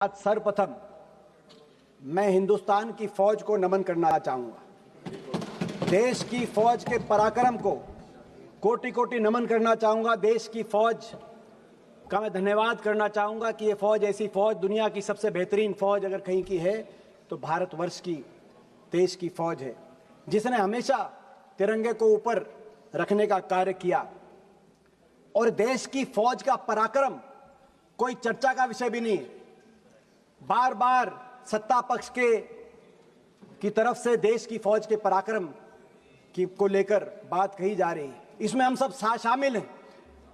आज सर्वप्रथम मैं हिंदुस्तान की फौज को नमन करना चाहूंगा। देश की फौज के पराक्रम को कोटि कोटि नमन करना चाहूंगा। देश की फौज का मैं धन्यवाद करना चाहूंगा कि ये फौज ऐसी फौज, दुनिया की सबसे बेहतरीन फौज अगर कहीं की है तो भारतवर्ष की देश की फौज है, जिसने हमेशा तिरंगे को ऊपर रखने का कार्य किया। और देश की फौज का पराक्रम कोई चर्चा का विषय भी नहीं है। बार बार सत्ता पक्ष की तरफ से देश की फौज के पराक्रम को लेकर बात कही जा रही है। इसमें हम सब शामिल हैं।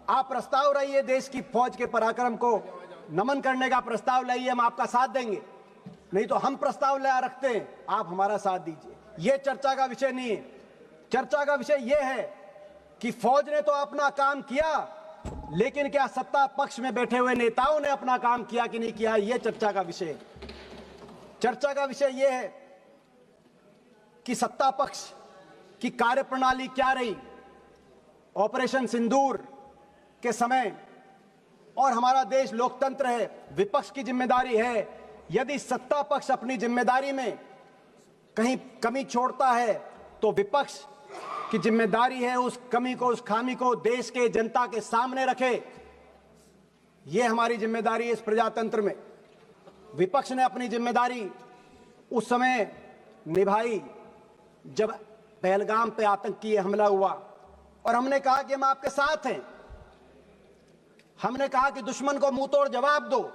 आप प्रस्ताव लाइए, देश की फौज के पराक्रम को नमन करने का प्रस्ताव लाइए, हम आपका साथ देंगे। नहीं तो हम प्रस्ताव ला रखते हैं, आप हमारा साथ दीजिए। यह चर्चा का विषय नहीं है। चर्चा का विषय यह है कि फौज ने तो अपना काम किया, लेकिन क्या सत्ता पक्ष में बैठे हुए नेताओं ने अपना काम किया कि नहीं किया, यह चर्चा का विषय है। चर्चा का विषय यह है कि सत्ता पक्ष की कार्यप्रणाली क्या रही ऑपरेशन सिंदूर के समय। और हमारा देश लोकतंत्र है, विपक्ष की जिम्मेदारी है। यदि सत्ता पक्ष अपनी जिम्मेदारी में कहीं कमी छोड़ता है तो विपक्ष की जिम्मेदारी है उस कमी को, उस खामी को देश के जनता के सामने रखे। यह हमारी जिम्मेदारी है इस प्रजातंत्र में। विपक्ष ने अपनी जिम्मेदारी उस समय निभाई जब पहलगाम पे आतंकी हमला हुआ और हमने कहा कि हम आपके साथ हैं। हमने कहा कि दुश्मन को मुंह तोड़ जवाब दो,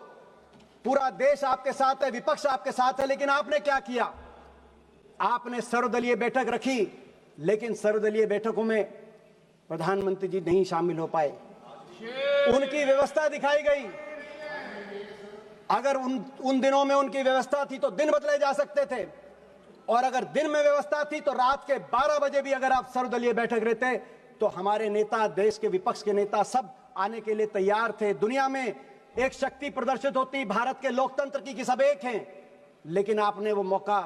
पूरा देश आपके साथ है, विपक्ष आपके साथ है। लेकिन आपने क्या किया? आपने सर्वदलीय बैठक रखी, लेकिन सर्वदलीय बैठकों में प्रधानमंत्री जी नहीं शामिल हो पाए। उनकी व्यवस्था दिखाई गई। अगर उन दिनों में उनकी व्यवस्था थी तो दिन बदले जा सकते थे, और अगर दिन में व्यवस्था थी तो रात के 12 बजे भी अगर आप सर्वदलीय बैठक रहते तो हमारे नेता, देश के विपक्ष के नेता सब आने के लिए तैयार थे। दुनिया में एक शक्ति प्रदर्शित होती भारत के लोकतंत्र की कि सब एक हैं, लेकिन आपने वो मौका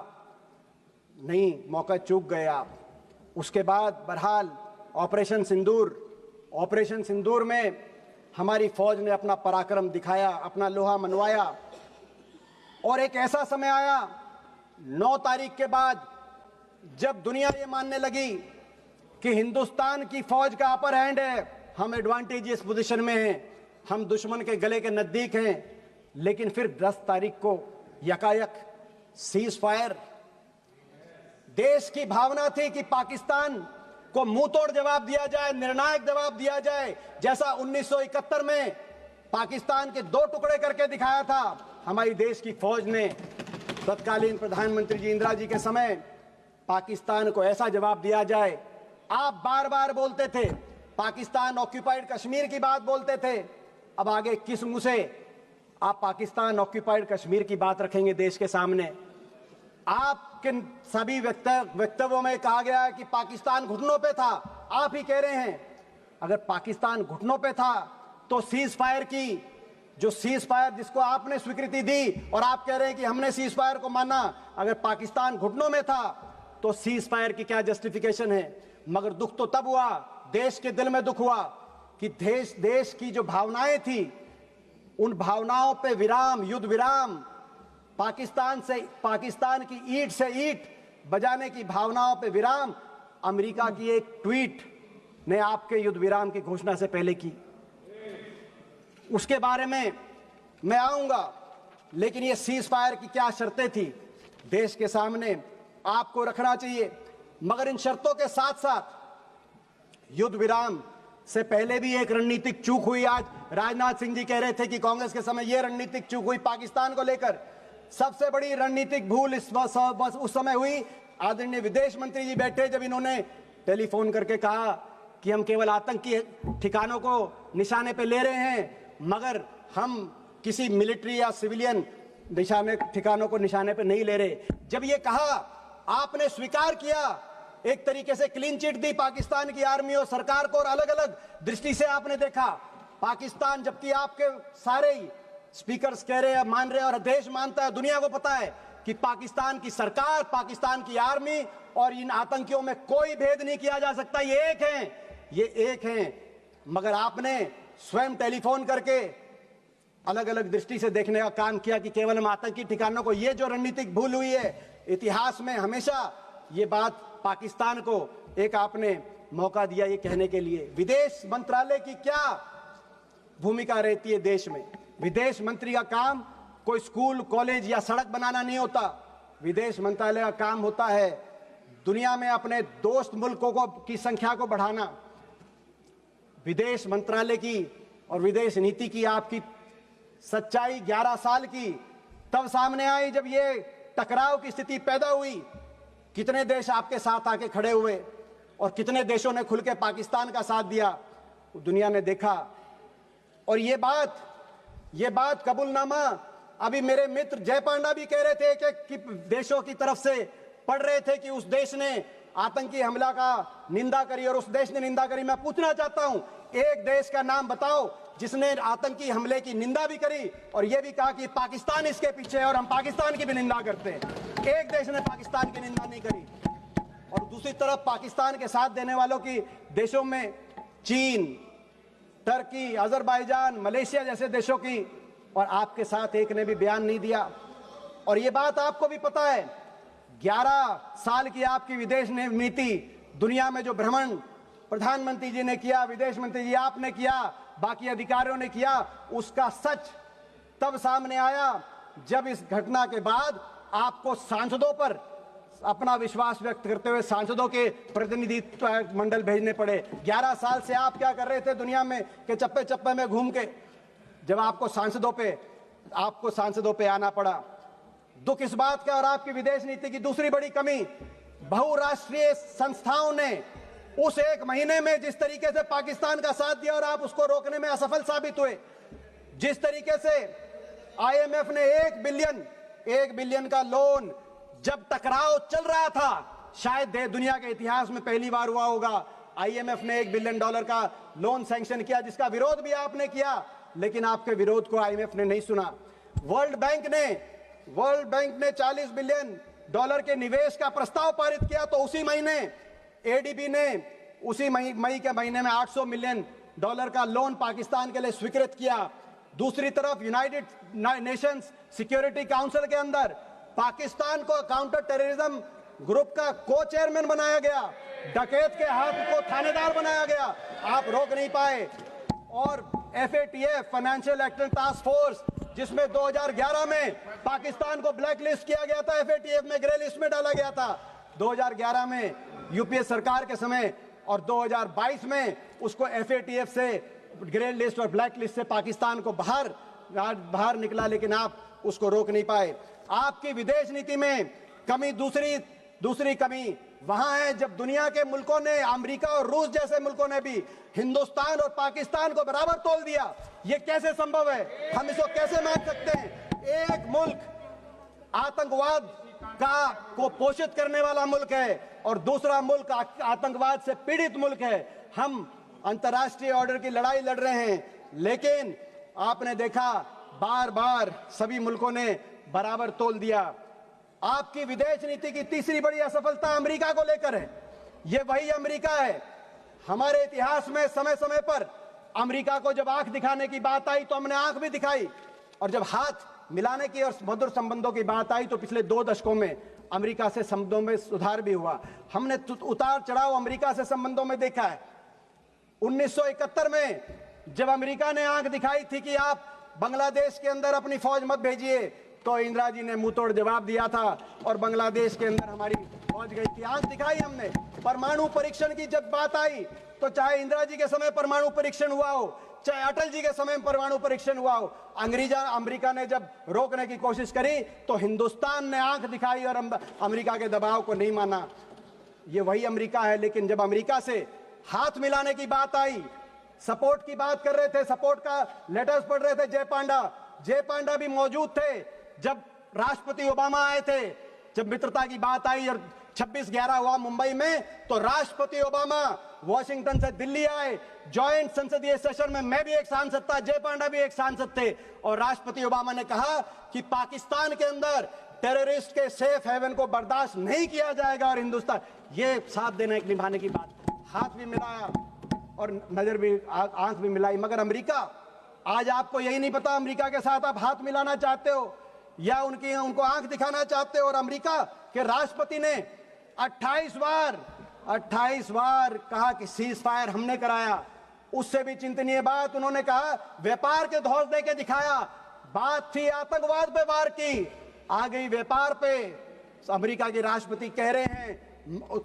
चूक गए आप। उसके बाद बहरहाल ऑपरेशन सिंदूर में हमारी फौज ने अपना पराक्रम दिखाया, अपना लोहा मनवाया। और एक ऐसा समय आया 9 तारीख के बाद जब दुनिया ये मानने लगी कि हिंदुस्तान की फौज का अपर हैंड है, हम एडवांटेजियस पोजीशन में हैं, हम दुश्मन के गले के नजदीक हैं। लेकिन फिर 10 तारीख को यकायक सीज फायर। देश की भावना थी कि पाकिस्तान को मुंह तोड़ जवाब दिया जाए, निर्णायक जवाब दिया जाए, जैसा 1971 में पाकिस्तान के 2 टुकड़े करके दिखाया था। हमारी देश की फौज ने तत्कालीन प्रधानमंत्री जी इंदिरा जी के समय पाकिस्तान को ऐसा जवाब दिया जाए। आप बार बार बोलते थे पाकिस्तान ऑक्यूपाइड कश्मीर की बात बोलते थे, अब आगे किस मुंह से आप पाकिस्तान ऑक्यूपाइड कश्मीर की बात रखेंगे देश के सामने? आपके सभी वक्तव्यों में कहा गया है कि पाकिस्तान घुटनों पे था। आप ही कह रहे हैं अगर पाकिस्तान घुटनों पे था तो सीज फायर जिसको आपने स्वीकृति दी और आप कह रहे हैं कि हमने सीज फायर को माना, अगर पाकिस्तान घुटनों में था तो सीज फायर की क्या जस्टिफिकेशन है? मगर दुख तो तब हुआ, देश के दिल में दुख हुआ कि देश की जो भावनाएं थी उन भावनाओं पे विराम, युद्ध विराम, पाकिस्तान की ईंट से ईंट बजाने की भावनाओं पे विराम अमेरिका की एक ट्वीट ने आपके युद्ध विराम की घोषणा से पहले की। उसके बारे में मैं आऊंगा, लेकिन ये सीज फायर की क्या शर्तें थी देश के सामने आपको रखना चाहिए। मगर इन शर्तों के साथ साथ युद्ध विराम से पहले भी एक रणनीतिक चूक हुई। आज राजनाथ सिंह जी कह रहे थे कि कांग्रेस के समय यह रणनीतिक चूक हुई पाकिस्तान को लेकर। सबसे बड़ी रणनीतिक भूल उस समय हुई, आदरणीय विदेश मंत्री जी बैठे जब इन्होंने टेलीफोन करके कहा कि हम केवल आतंकी ठिकानों को निशाने पे ले रहे हैं, मगर हम किसी मिलिट्री या सिविलियन ठिकानों को निशाने पे नहीं ले रहे। जब ये कहा आपने स्वीकार किया, एक तरीके से क्लीन चिट दी पाकिस्तान की आर्मी और सरकार को, और अलग अलग दृष्टि से आपने देखा पाकिस्तान, जबकि आपके सारे ही स्पीकर्स कह रहे हैं, मान रहे हैं और देश मानता है, दुनिया को पता है कि पाकिस्तान की सरकार, पाकिस्तान की आर्मी और इन आतंकियों में कोई भेद नहीं किया जा सकता। ये एक हैं। मगर आपने स्वयं टेलीफोन करके अलग अलग दृष्टि से देखने का काम किया कि केवल हम आतंकी ठिकानों को, ये जो रणनीतिक भूल हुई है इतिहास में हमेशा, ये बात पाकिस्तान को एक आपने मौका दिया ये कहने के लिए। विदेश मंत्रालय की क्या भूमिका रहती है देश में? विदेश मंत्री का काम कोई स्कूल, कॉलेज या सड़क बनाना नहीं होता। विदेश मंत्रालय का काम होता है दुनिया में अपने दोस्त मुल्कों की संख्या को बढ़ाना। विदेश मंत्रालय की और विदेश नीति की आपकी सच्चाई 11 साल की तब सामने आई जब ये टकराव की स्थिति पैदा हुई। कितने देश आपके साथ आके खड़े हुए और कितने देशों ने खुल के पाकिस्तान का साथ दिया, दुनिया ने देखा। और ये बात कबूलनामा अभी मेरे मित्र जय पांडा भी कह रहे थे कि देशों की तरफ से पढ़ रहे थे कि उस देश ने आतंकी हमला का निंदा करी और उस देश ने निंदा करी। मैं पूछना चाहता हूं, एक देश का नाम बताओ जिसने आतंकी हमले की निंदा भी करी और यह भी कहा कि पाकिस्तान इसके पीछे है और हम पाकिस्तान की भी निंदा करते हैं। एक देश ने पाकिस्तान की निंदा नहीं करी। और दूसरी तरफ पाकिस्तान के साथ देने वालों की देशों में चीन, टर्की, अजरबैजान, मलेशिया जैसे देशों की, और आपके साथ एक ने भी बयान नहीं दिया। और ये बात आपको भी पता है, 11 साल की आपकी विदेश नीति, दुनिया में जो भ्रमण प्रधानमंत्री जी ने किया, विदेश मंत्री जी आपने किया, बाकी अधिकारियों ने किया, उसका सच तब सामने आया जब इस घटना के बाद आपको सांसदों पर अपना विश्वास व्यक्त करते हुए सांसदों के प्रतिनिधित्व मंडल भेजने पड़े। 11 साल से आप क्या कर रहे थे दुनिया में के चप्पे चप्पे में घूम के, जब आपको सांसदों पे आना पड़ा। दुख इस बात का, और आपकी विदेश नीति की दूसरी बड़ी कमी, बहुराष्ट्रीय संस्थाओं ने उस एक महीने में जिस तरीके से पाकिस्तान का साथ दिया और आप उसको रोकने में असफल साबित हुए। जिस तरीके से आईएमएफ ने 1 बिलियन का लोन, जब टकराव चल रहा था, शायद दुनिया के इतिहास में पहली बार हुआ होगा, आईएमएफ ने $1 बिलियन का लोन सैंक्शन किया, जिसका विरोध भी आपने किया, लेकिन आपके विरोध को आईएमएफ ने नहीं सुना। वर्ल्ड बैंक ने $40 बिलियन के निवेश का प्रस्ताव पारित किया, तो उसी महीने एडीबी ने उसी मई के महीने में $800 मिलियन का लोन पाकिस्तान के लिए स्वीकृत किया। दूसरी तरफ यूनाइटेड नेशंस सिक्योरिटी काउंसिल के अंदर पाकिस्तान को काउंटर टेररिज्म ग्रुप का को चेयरमैन बनाया गया, डकैत के हाथ को थानेदार बनाया गया, आप रोक नहीं पाए। और FATF financial action task force, जिसमें 2011 में पाकिस्तान को ब्लैक लिस्ट किया गया था, FATF में ग्रे लिस्ट में डाला गया था 2011 में यूपीए सरकार के समय, और 2022 में उसको FATF से ग्रे लिस्ट और ब्लैक लिस्ट से पाकिस्तान को बाहर निकला, लेकिन आप उसको रोक नहीं पाए। आपकी विदेश नीति में कमी, दूसरी कमी वहां है जब दुनिया के मुल्कों ने, अमेरिका और रूस जैसे मुल्कों ने भी हिंदुस्तान और पाकिस्तान को बराबर तोल दिया। ये कैसे संभव है? हम इसको कैसे मान सकते हैं? एक मुल्क आतंकवाद को पोषित करने वाला मुल्क है और दूसरा मुल्क आतंकवाद से पीड़ित मुल्क है। हम अंतर्राष्ट्रीय ऑर्डर की लड़ाई लड़ रहे हैं, लेकिन आपने देखा बार बार सभी मुल्कों ने बराबर तोल दिया। आपकी विदेश नीति की तीसरी बड़ी असफलता अमेरिका को लेकर है। ये वही अमेरिका है, हमारे इतिहास में समय समय पर अमेरिका को जब आंख दिखाने की बात आई तो हमने आंख भी दिखाई, और जब हाथ मिलाने की और मधुर संबंधों की बात आई तो पिछले 2 दशकों में अमेरिका से संबंधों में सुधार भी हुआ। हमने उतार चढ़ाव अमेरिका से संबंधों में देखा है। 1971 में जब अमेरिका ने आंख दिखाई थी कि आप बांग्लादेश के अंदर अपनी फौज मत भेजिए, तो इंदिरा जी ने मुंह तोड़ जवाब दिया था और बांग्लादेश के अंदर हमारी फौज गई थी। आंख दिखाई हमने। परमाणु परीक्षण की जब बात आई तो चाहे इंदिरा जी के समय परमाणु परीक्षण हुआ हो, चाहे अटल जी के समय में परमाणु परीक्षण हुआ हो, अमेरिका ने जब रोकने की कोशिश करी तो हिंदुस्तान ने आंख दिखाई और अमेरिका के दबाव को नहीं माना। ये वही अमेरिका है। लेकिन जब अमेरिका से हाथ मिलाने की बात आई, सपोर्ट की बात कर रहे थे, सपोर्ट का लेटर्स पढ़ रहे थे जय पांडा भी मौजूद थे जब राष्ट्रपति ओबामा आए थे। जब मित्रता की बात आई और 26/11 हुआ मुंबई में, तो राष्ट्रपति ओबामा वॉशिंगटन से दिल्ली आए। जॉइंट संसदीय सेशन में मैं भी एक सांसद था, जय पांडा भी एक सांसद थे, और राष्ट्रपति ओबामा ने कहा कि पाकिस्तान के अंदर टेररिस्ट के सेफ हेवन को बर्दाश्त नहीं किया जाएगा और हिंदुस्तान, ये साथ देने निभाने की बात। हाथ भी मिलाया और नजर भी, आंख भी मिलाई। मगर अमेरिका आज आपको यही नहीं पता अमेरिका के साथ आप हाथ मिलाना चाहते हो या उनको आंख दिखाना चाहते हो। और अमेरिका के राष्ट्रपति ने 28 बार कहा कि सीज फायर हमने कराया। उससे भी चिंतनीय बात उन्होंने कहा व्यापार के धौंस दे के दिखाया। बात थी आतंकवाद पे वार की, आ गई व्यापार पे। अमेरिका के राष्ट्रपति कह रहे हैं,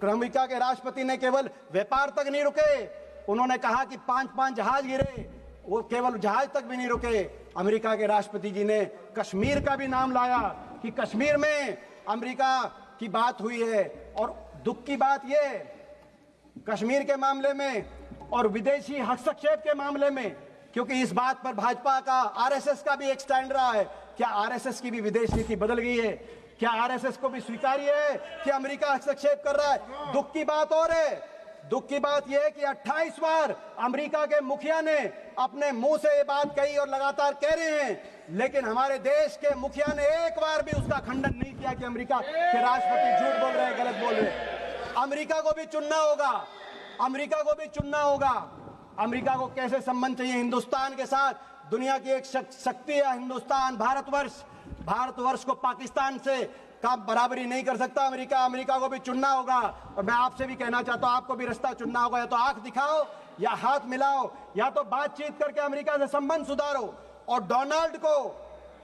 अमेरिका के राष्ट्रपति ने केवल व्यापार तक नहीं रुके, उन्होंने कहा कि 5 जहाज गिरे, वो केवल जहाज तक भी नहीं रुके। अमेरिका के राष्ट्रपति जी ने कश्मीर का भी नाम लाया कि कश्मीर में अमेरिका की बात हुई है। और दुख की बात यह कश्मीर के मामले में और विदेशी हस्तक्षेप के मामले में, क्योंकि इस बात पर भाजपा का, आरएसएस का भी एक स्टैंड रहा है, क्या आरएसएस की भी विदेश नीति बदल गई है? क्या आरएसएस को भी स्वीकार्य है कि अमेरिका हस्तक्षेप कर रहा है? दुख की बात और है, दुख की बात यह है कि 28 बार अमेरिका के मुखिया ने अपने मुंह से ये बात कही और लगातार कह रहे हैं, लेकिन हमारे देश के मुखिया ने एक बार भी उसका खंडन नहीं किया कि अमेरिका के राष्ट्रपति झूठ बोल रहे हैं, गलत बोल रहे हैं। अमेरिका को भी चुनना होगा, अमेरिका को भी चुनना होगा। अमेरिका को कैसे संबंध चाहिए हिंदुस्तान के साथ? दुनिया की एक शक्ति है हिंदुस्तान, भारतवर्ष को पाकिस्तान से का बराबरी नहीं कर सकता अमेरिका। अमेरिका को भी चुनना होगा। और मैं आपसे भी कहना चाहता हूं, आपको भी रास्ता चुनना होगा, या तो आंख दिखाओ या हाथ मिलाओ, या तो बातचीत करके अमेरिका से संबंध सुधारो और डोनाल्ड को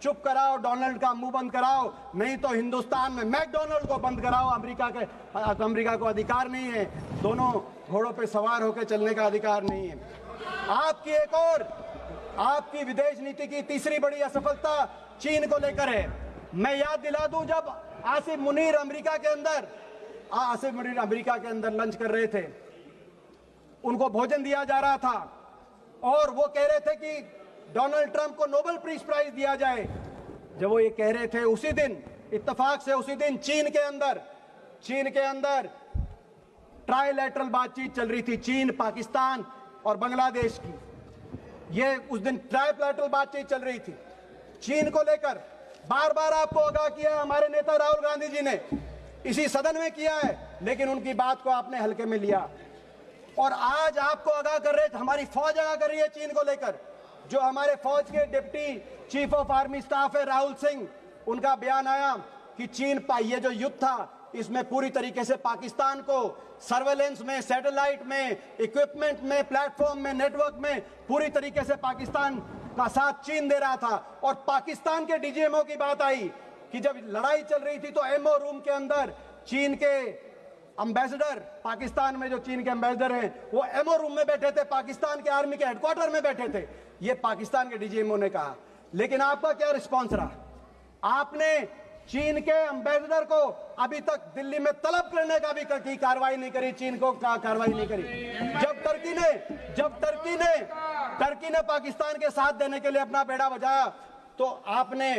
चुप कराओ, डोनाल्ड का मुंह बंद कराओ। नहीं तो हिंदुस्तान में मैकडोनाल्ड को बंद कराओ। अमेरिका को अधिकार नहीं है, दोनों घोड़ों पे सवार होकर चलने का अधिकार नहीं है। आपकी विदेश नीति की तीसरी बड़ी असफलता चीन को लेकर है। मैं याद दिला दूं, जब आसिफ मुनीर अमेरिका के अंदर लंच कर रहे थे, उनको भोजन दिया जा रहा था और वो कह रहे थे कि डोनाल्ड ट्रंप को नोबेल पीस प्राइज दिया जाए। जब वो ये कह रहे थे, उसी दिन इत्तेफाक से उसी दिन चीन के अंदर ट्राइलैटरल बातचीत चल रही थी, चीन, पाकिस्तान और बांग्लादेश की। ये उस दिन ट्राइलैटरल बातचीत चल रही थी चीन को लेकर। बार बार आपको आगाह किया है हमारे नेता राहुल गांधी जी ने, इसी सदन में किया है, लेकिन उनकी बात को आपने हल्के में लिया। और आज आपको आगाह कर रहे, हमारी फौज आगाह कर रही है चीन को लेकर। जो हमारे फौज के deputy chief of army staff है राहुल सिंह, उनका बयान आया कि चीन ये जो युद्ध था, इसमें पूरी तरीके से पाकिस्तान को सर्वेलेंस में, सैटेलाइट में, इक्विपमेंट में, प्लेटफॉर्म में, नेटवर्क में पूरी तरीके से पाकिस्तान का साथ चीन दे रहा था। और पाकिस्तान के डीजीएमओ की बात आई कि जब लड़ाई चल रही थी तो एमओ रूम के अंदर चीन के एम्बेसडर, पाकिस्तान में जो चीन के एम्बेसडर हैं, वो एमओ रूम में बैठे थे, पाकिस्तान के आर्मी के हेडक्वार्टर में बैठे थे। ये पाकिस्तान के डीजीएमओ ने कहा। लेकिन आपका क्या रिस्पॉन्स रहा? आपने चीन के एम्बेसडर को अभी तक दिल्ली में तलब करने का भी कार्रवाई नहीं करी, चीन को कार्रवाई नहीं करी। जब टर्की ने पाकिस्तान के साथ देने के लिए अपना बेड़ा बजाया, तो आपने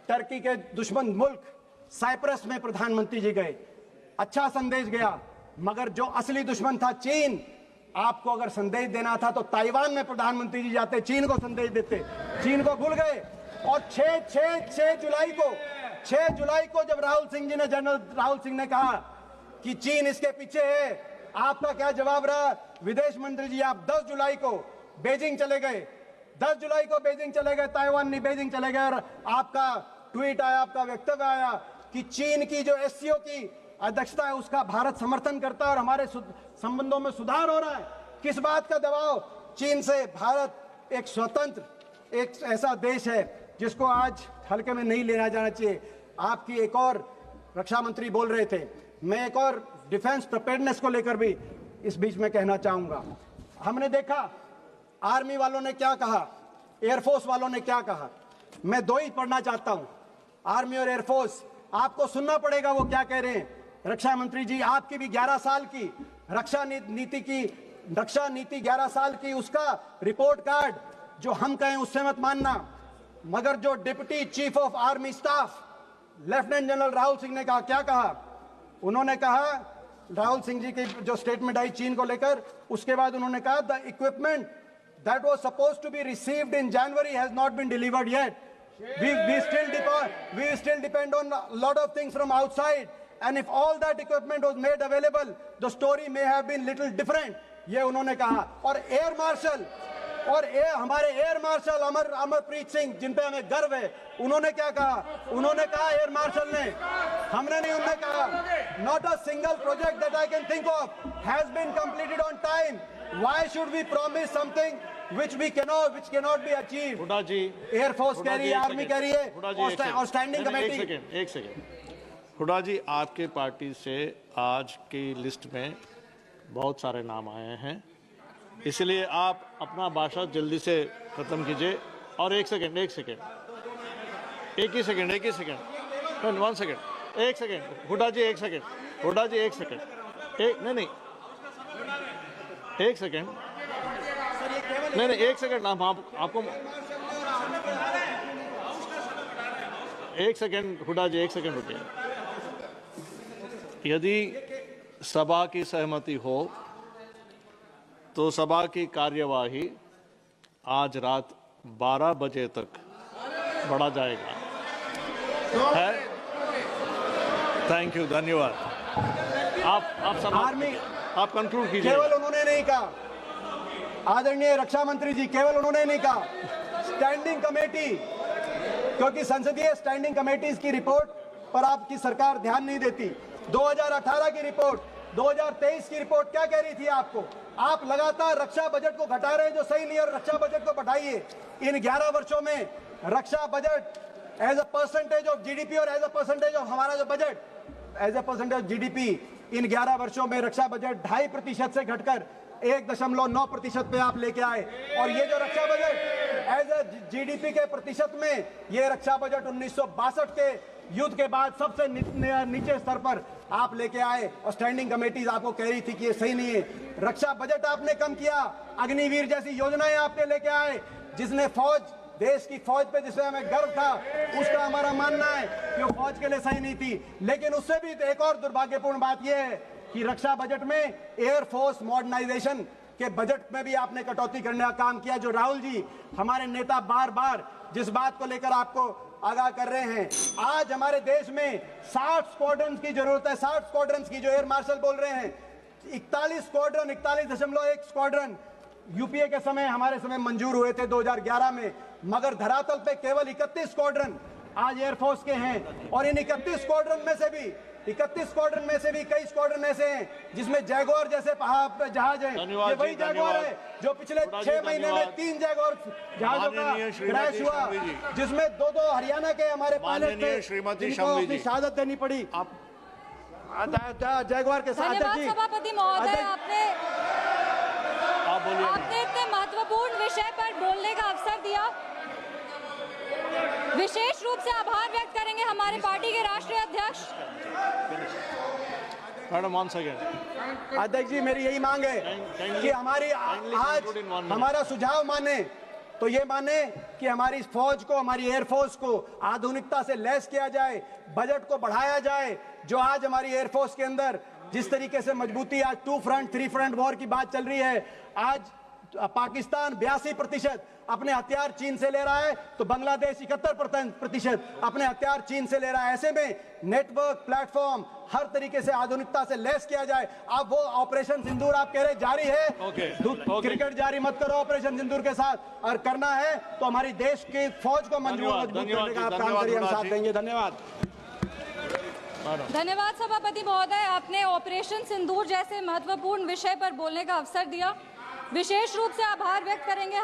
टर्की के दुश्मन मुल्क साइप्रस में प्रधानमंत्री जी गए, अच्छा संदेश गया। मगर जो असली दुश्मन था चीन, आपको अगर संदेश देना था तो ताइवान में प्रधानमंत्री जी जाते, चीन को संदेश देते। चीन को भूल गए। और 6 जुलाई को जब जनरल राहुल सिंह ने कहा कि चीन इसके पीछे है, आपका क्या जवाब रहा? विदेश मंत्री जी आप 10 जुलाई को बेजिंग चले गए, ताइवान नहीं, बेजिंग चले गए। और आपका ट्वीट आया, आपका वक्तव्य आया कि चीन की जो एससीओ की अध्यक्षता है उसका भारत समर्थन करता है और हमारे संबंधों में सुधार हो रहा है। किस बात का दबाव? चीन से। भारत एक स्वतंत्र, एक ऐसा देश है जिसको आज हल्के में नहीं लेना जाना चाहिए। आपकी एक और रक्षा मंत्री बोल रहे थे, मैं एक और डिफेंस प्रिपेयर्डनेस को लेकर भी इस बीच में कहना चाहूंगा। हमने देखा आर्मी वालों ने क्या कहा, एयरफोर्स वालों ने क्या कहा। मैं दो ही पढ़ना चाहता हूं, आर्मी और एयरफोर्स। आपको सुनना पड़ेगा वो क्या कह रहे हैं। रक्षा मंत्री जी, आपकी भी 11 साल की रक्षा नीति 11 साल की, उसका रिपोर्ट कार्ड जो हम कहें उससे मत मानना। मगर जो deputy chief of army staff lieutenant general Rahul Singh ने कहा, क्या कहा? उन्होंने कहा, राहुल सिंह जी की जो स्टेटमेंट आई चीन को लेकर, उसके बाद उन्होंने कहा the equipment that was supposed to be received in January has not been delivered yet. We still depend on a lot of things from outside, and if all that equipment was made available, the story may have been little different. ये उन्होंने कहा. और air और हमारे air marshal Amarpreet Singh, जिन पे हमें गर्व है, उन्होंने क्या कहा? उन्होंने कहा, एयर मार्शल ने, हमने नहीं, उन्होंने कहा, not a single project that I can think of has been completed on time. Why should we promise something which cannot be achieved? Hooda ji, Air Force कह रही है, आर्मी कह रही है, और स्टैंडिंग कमेटी. एक सेकेंड. हुड्डा जी, आपके पार्टी से आज की लिस्ट में बहुत सारे नाम आए हैं, इसलिए आप अपना भाषण जल्दी से खत्म कीजिए. और एक सेकेंड, वन सेकेंड, एक सेकेंड. हुड्डा जी एक सेकेंड, नहीं, एक सेकेंड, नहीं, एक सेकेंड. आपको एक सेकेंड, हुड्डा जी एक सेकेंड रुकिए. यदि सभा की सहमति हो तो सभा की कार्यवाही आज रात 12 बजे तक बढ़ा जाएगा. है? थैंक यू, धन्यवाद. आप सब आप कंक्लूड कीजिए. केवल उन्होंने नहीं कहा, आदरणीय रक्षा मंत्री जी, केवल उन्होंने नहीं कहा, स्टैंडिंग कमेटी, क्योंकि संसदीय स्टैंडिंग कमेटीज की रिपोर्ट पर आपकी सरकार ध्यान नहीं देती. 2018 की रिपोर्ट, 2023 की रिपोर्ट क्या कह रही थी आपको? आप लगातार रक्षा बजट को घटा रहे हैं, जो सही नहीं है, और रक्षा बजट को बढ़ाइए. इन 11 वर्षों में रक्षा budget as a percentage of GDP और एज अ परसेंटेज ऑफ हमारा जो budget as a percentage of GDP, इन 11 वर्षों में रक्षा बजट 2.5% से घटकर 1.9% पे आप लेके आए. और ये जो रक्षा बजट एज अ जीडीपी के प्रतिशत में, ये रक्षा बजट 1962 के युद्ध के बाद सबसे नीचे स्तर पर आप लेके आए. और स्टैंडिंग कमेटीज आपको कह रही थी कि ये सही नहीं है. रक्षा बजट आपने कम किया, अग्निवीर जैसी योजनाएं आपने लेके आए, जिसने फौज, देश की फौज पे जिसमें हमें गर्व था, उसका हमारा मानना है कि वो फौज के लिए सही नहीं थी. लेकिन उससे भी एक और दुर्भाग्यपूर्ण बात यह है कि रक्षा बजट में एयर फोर्स मॉडर्नाइजेशन के बजट में भी आपने कटौती करने का काम किया. जो राहुल जी, हमारे नेता, बार बार जिस बात को लेकर आपको आगाह कर रहे हैं, आज हमारे देश में 60 स्क्वाड्रन की जरूरत है. 60 स्क्वाड्रन की, जो एयर मार्शल बोल रहे हैं, 41 स्क्वाड्रन, 41.1 स्क्वाड्रन यूपीए के समय, हमारे समय मंजूर हुए थे 2011 में, मगर धरातल पे केवल 31 स्क्वाड्रन आज एयरफोर्स के हैं. और इन 31 स्क्वाड्रन में से भी कई स्क्वाड्रन ऐसे हैं जिसमें जैगुआर जैसे जहाज हैं. ये वही जैगुआर है जो पिछले 6 महीने में 3 जैगुआर जहाजों का क्रैश हुआ, जिसमें 2 हरियाणा के हमारे पायलट थे, जिनको अपनी शहादत देनी पड़ी. जैगुआर के साथ. सभापति महोदय, आपने इतने महत्वपूर्ण विषय पर बोलने का अवसर दिया. विशेष रूप से आभार व्यक्त करेंगे हमारे पार्टी के राष्ट्रीय अध्यक्ष. Madam, 1 second. अध्यक्ष जी, मेरी यही मांग है कि हमारी आज हमारा सुझाव माने तो ये माने कि हमारी फौज को, हमारी एयरफोर्स को आधुनिकता से लैस किया जाए, बजट को बढ़ाया जाए. जो आज हमारी एयरफोर्स के अंदर जिस तरीके से मजबूती, आज 2 फ्रंट 3 फ्रंट वॉर की बात चल रही है. आज पाकिस्तान 82% अपने हथियार चीन से ले रहा है, तो बांग्लादेश 71% अपने हथियार चीन से ले रहा है. ऐसे में नेटवर्क, प्लेटफॉर्म हर तरीके से आधुनिकता से लैस किया जाए. अब वो ऑपरेशन सिंदूर आप कह रहे जारी है, क्रिकेट जारी मत करो ऑपरेशन सिंदूर के साथ. और करना है तो हमारी देश की फौज को मजबूत करने का आप काम करिए, हम साथ देंगे. धन्यवाद सभापति महोदय, आपने ऑपरेशन सिंदूर जैसे महत्वपूर्ण विषय पर बोलने का अवसर दिया. विशेष रूप से आभार व्यक्त करेंगे